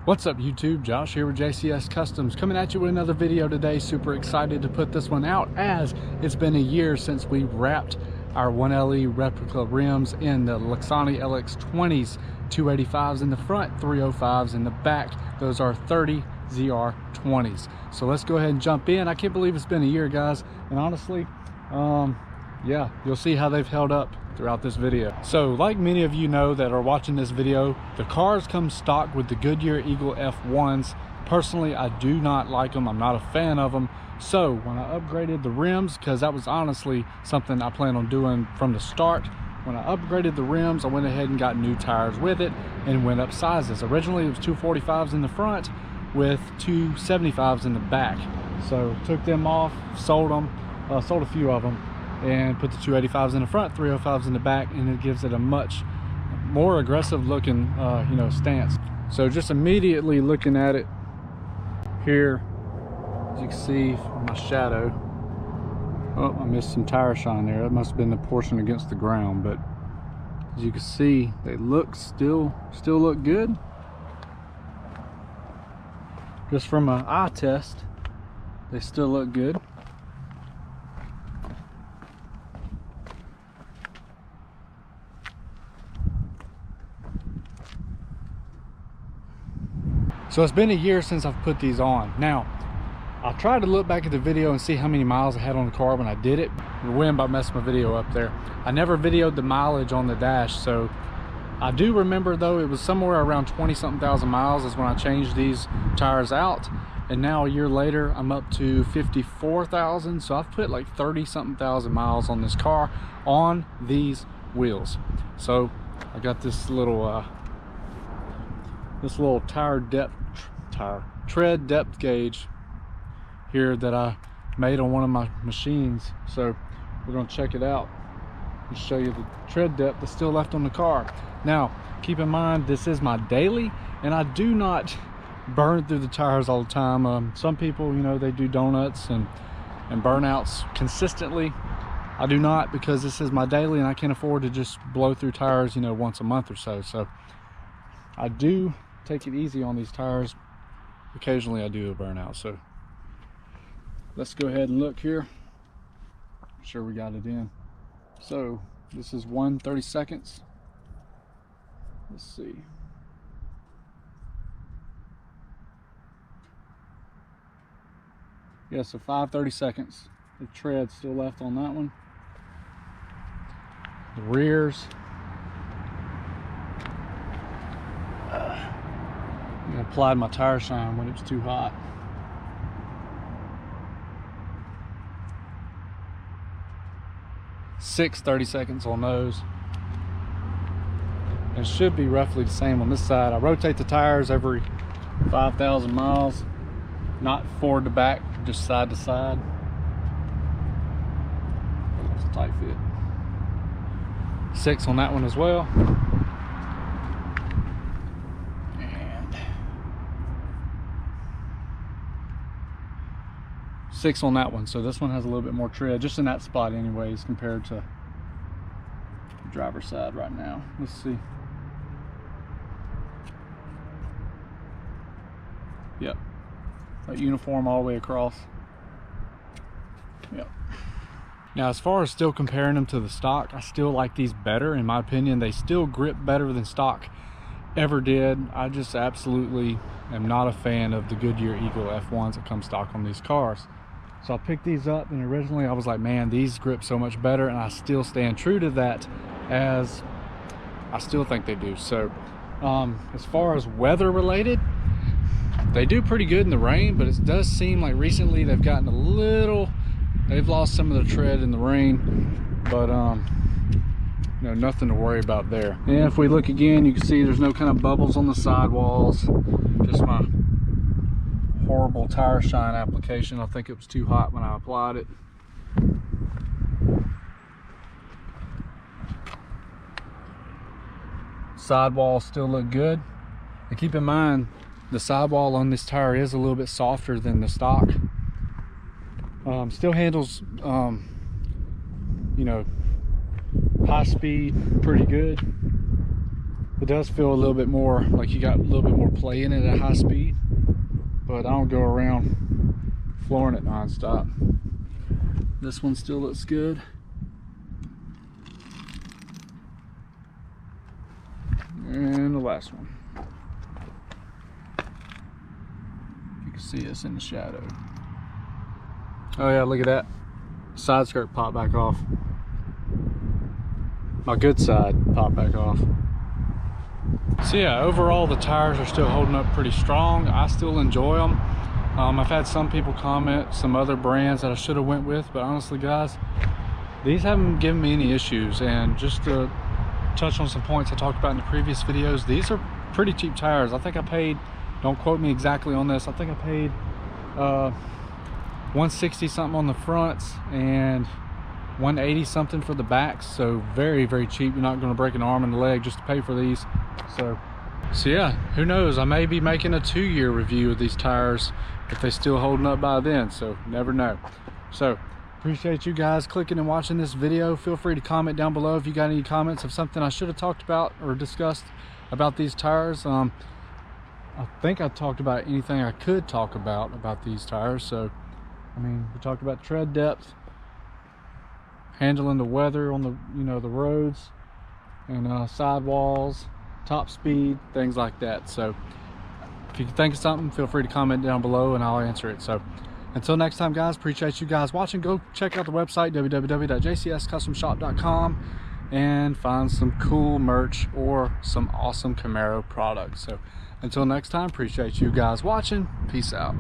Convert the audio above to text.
What's up YouTube? Josh here with JCS Customs, coming at you with another video today. Super excited to put this one out as it's been a year since we wrapped our 1LE replica rims in the Lexani LX20s, 285s in the front, 305s in the back. Those are 30 ZR20s. So let's go ahead and jump in. I can't believe it's been a year, guys, and honestly, yeah, you'll see how they've held up throughout this video. So like many of you know that are watching this video, the cars come stock with the Goodyear Eagle F1s. Personally, I do not like them. I'm not a fan of them. So when I upgraded the rims, because that was honestly something I planned on doing from the start, when I upgraded the rims, I went ahead and got new tires with it and went up sizes. Originally it was 245s in the front with 275s in the back. So took them off, sold them, sold a few of them, and put the 285s in the front, 305s in the back, and it gives it a much more aggressive looking stance. So just immediately looking at it here, as you can see from my shadow, oh, I missed some tire shine there. That must have been the portion against the ground, but as you can see, they look still look good. Just from an eye test, they still look good. So it's been a year since I've put these on. Now, I tried to look back at the video and see how many miles I had on the car when I did it. When by messing my video up there. I never videoed the mileage on the dash, so I do remember though it was somewhere around 20-something thousand miles is when I changed these tires out. And now a year later, I'm up to 54,000. So I've put like 30-something thousand miles on this car on these wheels. So I got this little tread depth gauge here that I made on one of my machines. So we're going to check it out and show you the tread depth that's still left on the car. Now keep in mind, this is my daily, and I do not burn through the tires all the time. Some people, they do donuts and burnouts consistently. I do not, because this is my daily and I can't afford to just blow through tires once a month or so. So I do take it easy on these tires. Occasionally I do a burnout. So let's go ahead and look here. I'm sure we got it in. So this is 1/32. Let's see. Yeah, so 5/32. The tread still left on that one. The rears. I applied my tire shine when it was too hot. Six 30-seconds on those. It should be roughly the same on this side. I rotate the tires every 5,000 miles, not forward to back, just side to side. It's a tight fit. 6 on that one as well. 6 on that one. So this one has a little bit more tread, just in that spot anyways, compared to the driver's side right now. Let's see. Yep. Uniform all the way across. Yep. Now as far as still comparing them to the stock, I still like these better. In my opinion, they still grip better than stock ever did. I just absolutely am not a fan of the Goodyear Eagle F1s that come stock on these cars. So I picked these up, and originally I was like, man, these grip so much better, and I still stand true to that, as I still think they do. So as far as weather related, they do pretty good in the rain, but it does seem like recently they've gotten they've lost some of the tread in the rain, but nothing to worry about there. And if we look again, you can see there's no kind of bubbles on the sidewalls, just my horrible tire shine application. I think it was too hot when I applied it. Sidewalls still look good. And keep in mind, the sidewall on this tire is a little bit softer than the stock. Still handles high speed pretty good. It does feel a little bit more like you got a little bit more play in it at high speed, but I don't go around flooring it non-stop. This one still looks good. And the last one. You can see us in the shadow. Oh yeah, look at that. Side skirt popped back off. My good side popped back off. So yeah, overall the tires are still holding up pretty strong. I still enjoy them. I've had some people comment some other brands that I should have went with, but honestly guys, these haven't given me any issues. And just to touch on some points I talked about in the previous videos, these are pretty cheap tires. I think I paid, don't quote me exactly on this, I think I paid 160 something on the fronts and 180 something for the backs. So very, very cheap. You're not going to break an arm and a leg just to pay for these. So yeah, who knows, I may be making a 2-year review of these tires if they still holding up by then, so never know. So appreciate you guys clicking and watching this video. Feel free to comment down below if you got any comments of something I should have talked about or discussed about these tires. I think I talked about anything I could talk about these tires. So I mean, we talked about tread depth, handling the weather on the, you know, the roads, and sidewalls, top speed, things like that. So if you can think of something, feel free to comment down below and I'll answer it. So until next time guys, appreciate you guys watching. Go check out the website www.jcscustomshop.com and find some cool merch or some awesome Camaro products. So until next time, appreciate you guys watching. Peace out.